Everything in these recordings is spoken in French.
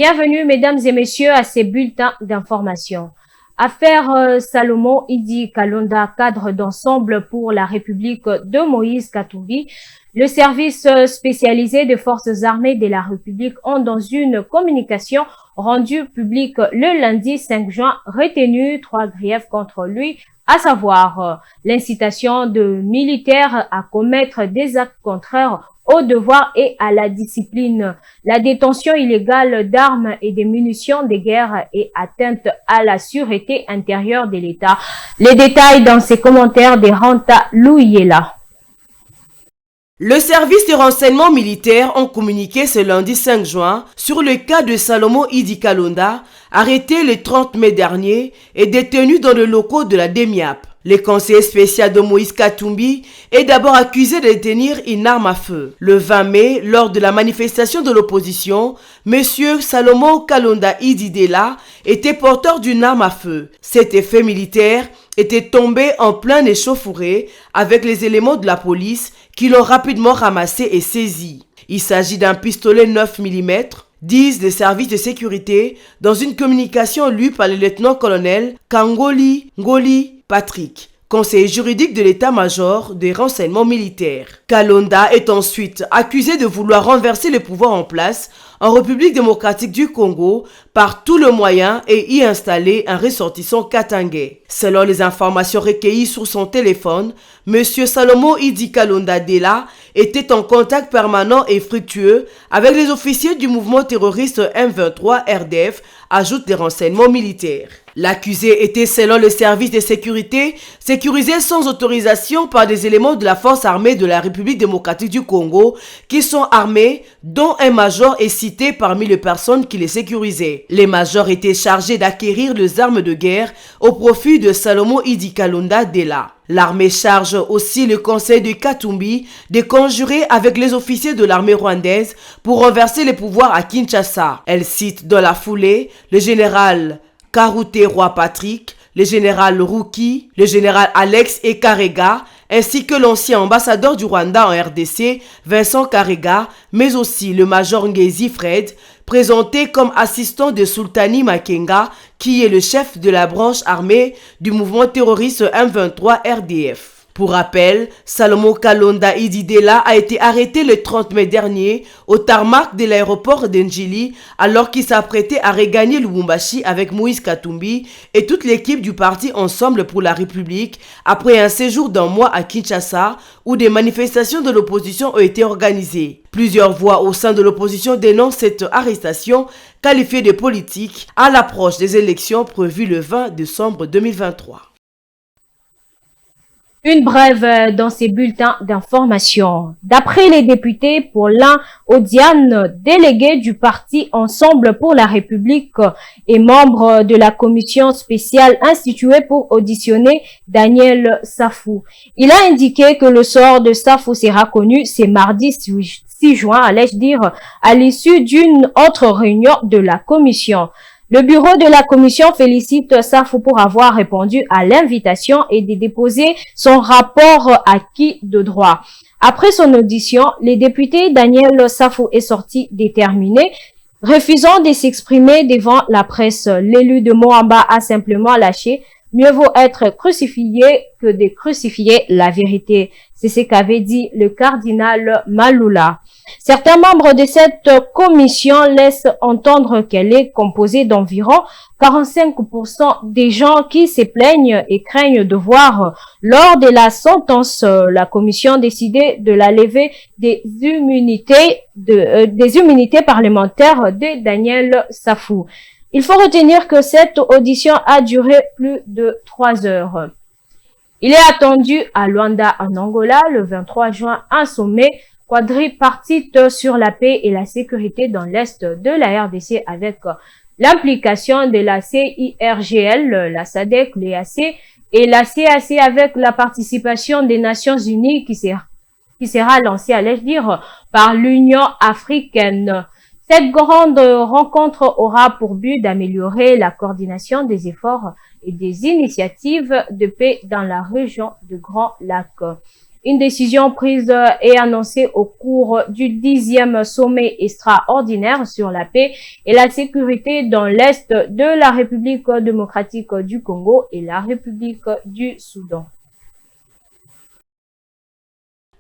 Bienvenue, mesdames et messieurs, à ces bulletins d'information. Affaire Salomon Idi Kalonda, cadre d'ensemble pour la République de Moïse Katumbi. Le service spécialisé des forces armées de la République ont, dans une communication rendue publique le lundi 5 juin, retenu 3 griefs contre lui, à savoir l'incitation de militaires à commettre des actes contraires au devoir et à la discipline, la détention illégale d'armes et de munitions de guerre et atteinte à la sûreté intérieure de l'État. Les détails dans ces commentaires de Ranta Louyela. Le service de renseignement militaire ont communiqué ce lundi 5 juin sur le cas de Salomon Idi Kalonda, arrêté le 30 mai dernier et détenu dans le locaux de la DEMIAP. Le conseiller spécial de Moïse Katumbi est d'abord accusé de détenir une arme à feu. Le 20 mai, lors de la manifestation de l'opposition, M. Salomon Kalonda Idi Dela était porteur d'une arme à feu. Cet effet militaire était tombé en plein échauffourée avec les éléments de la police qui l'ont rapidement ramassé et saisi. Il s'agit d'un pistolet 9 mm, disent les services de sécurité dans une communication lue par le lieutenant-colonel Kangoli Ngoli Patrick, conseiller juridique de l'état-major des renseignements militaires. Kalonda est ensuite accusé de vouloir renverser le pouvoir en place en République démocratique du Congo par tout le moyen et y installer un ressortissant katangais. Selon les informations recueillies sur son téléphone, M. Salomon Idi Kalonda Dela était en contact permanent et fructueux avec les officiers du mouvement terroriste M23 RDF, ajoutent les renseignements militaires. L'accusé était, selon le service de sécurité, sécurisé sans autorisation par des éléments de la force armée de la République démocratique du Congo qui sont armés, dont un major est cité parmi les personnes qui les sécurisaient. Les majors étaient chargés d'acquérir les armes de guerre au profit de Salomon Idi Kalonda Dela. L'armée charge aussi le conseil de Katumbi de conjurer avec les officiers de l'armée rwandaise pour renverser les pouvoirs à Kinshasa. Elle cite dans la foulée le général Karouté Roi Patrick, le général Ruki, le général Alex Ekarega, ainsi que l'ancien ambassadeur du Rwanda en RDC, Vincent Karega, mais aussi le major Ngezi Fred, présenté comme assistant de Sultani Makenga, qui est le chef de la branche armée du mouvement terroriste M23 RDF. Pour rappel, Salomon Kalonda Idi Dela a été arrêté le 30 mai dernier au tarmac de l'aéroport d'Njili alors qu'il s'apprêtait à regagner Lubumbashi avec Moïse Katumbi et toute l'équipe du parti Ensemble pour la République après un séjour d'un mois à Kinshasa où des manifestations de l'opposition ont été organisées. Plusieurs voix au sein de l'opposition dénoncent cette arrestation qualifiée de politique à l'approche des élections prévues le 20 décembre 2023. Une brève dans ces bulletins d'information. D'après les députés, Paulin Odiane, délégué du parti Ensemble pour la République et membre de la commission spéciale instituée pour auditionner Daniel Safou. Il a indiqué que le sort de Safou sera connu ce mardi 6 juin, allais-je dire, à l'issue d'une autre réunion de la commission. Le bureau de la commission félicite Safou pour avoir répondu à l'invitation et de déposer son rapport acquis de droit. Après son audition, les députés Daniel Safou est sorti déterminé, refusant de s'exprimer devant la presse. L'élu de Moamba a simplement lâché « Mieux vaut être crucifié que de crucifier la vérité ». C'est ce qu'avait dit le cardinal Maloula. Certains membres de cette commission laissent entendre qu'elle est composée d'environ 45% des gens qui se plaignent et craignent de voir lors de la sentence la commission décider de la levée des immunités parlementaires de Daniel Safou. Il faut retenir que cette audition a duré plus de 3 heures. Il est attendu à Luanda, en Angola, le 23 juin, un sommet quadripartite sur la paix et la sécurité dans l'Est de la RDC avec l'implication de la CIRGL, la SADC, l'EAC et la CAC avec la participation des Nations Unies qui sera lancée, allais-je dire, par l'Union africaine. Cette grande rencontre aura pour but d'améliorer la coordination des efforts et des initiatives de paix dans la région du Grand Lac. Une décision prise et annoncée au cours du 10e sommet extraordinaire sur la paix et la sécurité dans l'Est de la République démocratique du Congo et la République du Soudan.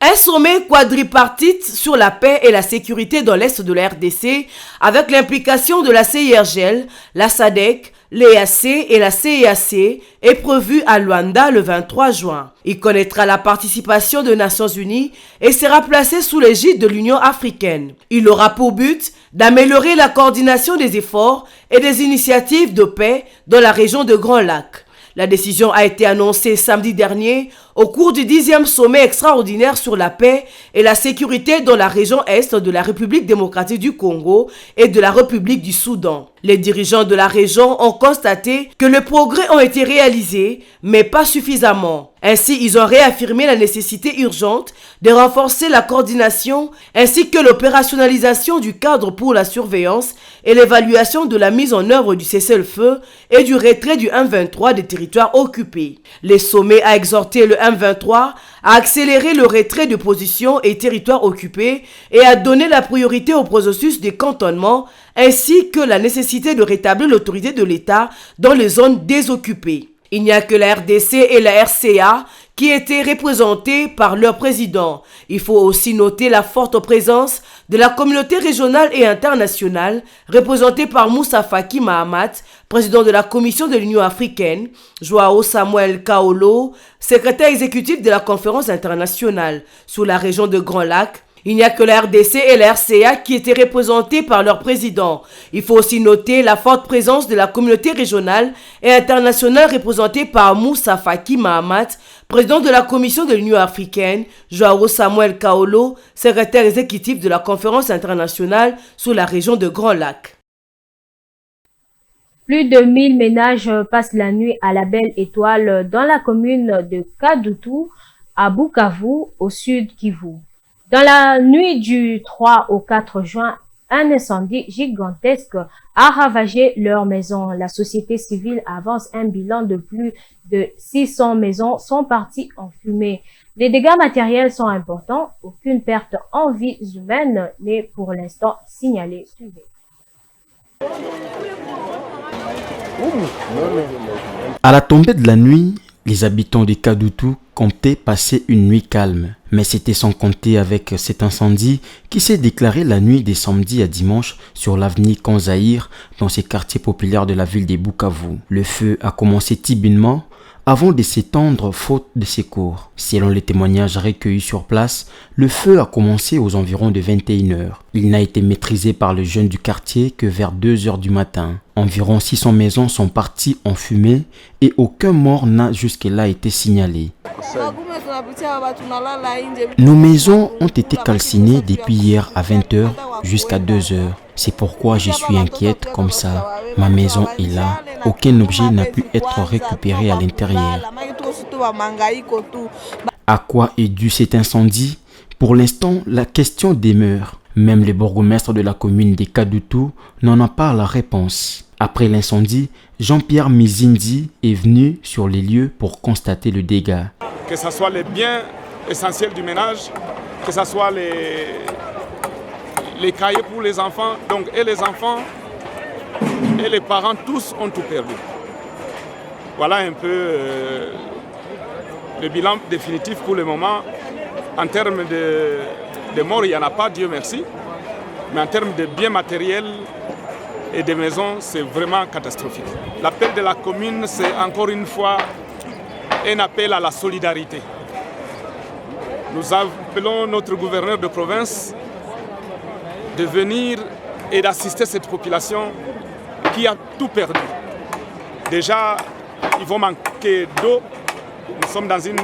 Un sommet quadripartite sur la paix et la sécurité dans l'Est de la RDC avec l'implication de la CIRGL, la SADC, l'EAC et la CEAC est prévu à Luanda le 23 juin. Il connaîtra la participation des Nations Unies et sera placé sous l'égide de l'Union africaine. Il aura pour but d'améliorer la coordination des efforts et des initiatives de paix dans la région de Grand Lac. La décision a été annoncée samedi dernier au cours du 10e sommet extraordinaire sur la paix et la sécurité dans la région Est de la République démocratique du Congo et de la République du Soudan. Les dirigeants de la région ont constaté que les progrès ont été réalisés, mais pas suffisamment. Ainsi, ils ont réaffirmé la nécessité urgente de renforcer la coordination ainsi que l'opérationnalisation du cadre pour la surveillance et l'évaluation de la mise en œuvre du cessez-le-feu et du retrait du M23 des territoires occupés. Le sommet a exhorté le M23 à accélérer le retrait de positions et territoires occupés et à donner la priorité au processus de cantonnement ainsi que la nécessité de rétablir l'autorité de l'État dans les zones désoccupées. Il n'y a que la RDC et la RCA qui étaient représentés par leur président. Il faut aussi noter la forte présence de la communauté régionale et internationale, représentée par Moussa Faki Mahamat, président de la Commission de l'Union africaine, Joao Samuel Kaolo, secrétaire exécutif de la conférence internationale sur la région de Grand Lac. Il n'y a que la RDC et la RCA qui étaient représentés par leur président. Il faut aussi noter la forte présence de la communauté régionale et internationale représentée par Moussa Faki Mahamat, président de la Commission de l'Union africaine, Joao Samuel Kaolo, secrétaire exécutif de la conférence internationale sur la région de Grand Lac. Plus de 1000 ménages passent la nuit à la Belle Étoile dans la commune de Kadutu, à Bukavu, au sud Kivu. Dans la nuit du 3 au 4 juin, un incendie gigantesque a ravagé leur maison. La société civile avance un bilan de plus de 600 maisons sont parties en fumée. Les dégâts matériels sont importants. Aucune perte en vies humaines n'est pour l'instant signalée. Suivez. À la tombée de la nuit, les habitants de Kadutu comptaient passer une nuit calme. Mais c'était sans compter avec cet incendie qui s'est déclaré la nuit des samedis à dimanche sur l'avenue Kanzaïr dans ces quartiers populaires de la ville de Bukavu. Le feu a commencé timidement avant de s'étendre faute de secours. Selon les témoignages recueillis sur place, le feu a commencé aux environs de 21h. Il n'a été maîtrisé par les jeunes du quartier que vers 2h du matin. Environ 600 maisons sont parties en fumée et aucun mort n'a jusque-là été signalé. Nos maisons ont été calcinées depuis hier à 20h jusqu'à 2h. C'est pourquoi je suis inquiète comme ça. Ma maison est là. Aucun objet n'a pu être récupéré à l'intérieur. À quoi est dû cet incendie? Pour l'instant, la question demeure. Même le bourgmestre de la commune de Kadutu n'en a pas la réponse. Après l'incendie, Jean-Pierre Mizindi est venu sur les lieux pour constater le dégât. Que ce soit les biens essentiels du ménage, que ce soit les cahiers pour les enfants, donc et les enfants et les parents, tous ont tout perdu. Voilà un peu le bilan définitif pour le moment. En termes de morts, il n'y en a pas, Dieu merci. Mais en termes de biens matériels et de maisons, c'est vraiment catastrophique. L'appel de la commune, c'est encore une fois un appel à la solidarité. Nous appelons notre gouverneur de province de venir et d'assister cette population qui a tout perdu. Déjà, ils vont manquer d'eau. Nous sommes dans une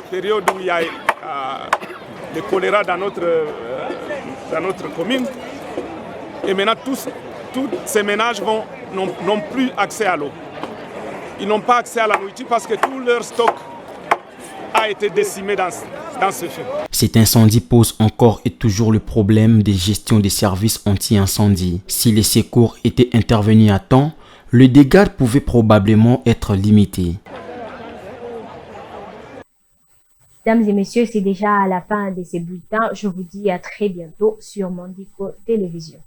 période où il y a le choléra dans notre commune. Et maintenant, tous ces ménages n'ont plus accès à l'eau. Ils n'ont pas accès à la nourriture parce que tout leur stock a été décimé dans ce feu. Cet incendie pose encore et toujours le problème de gestion des services anti-incendie. Si les secours étaient intervenus à temps, le dégât pouvait probablement être limité. Mesdames et messieurs, c'est déjà à la fin de ces bulletins. Je vous dis à très bientôt sur Mandiko Télévision.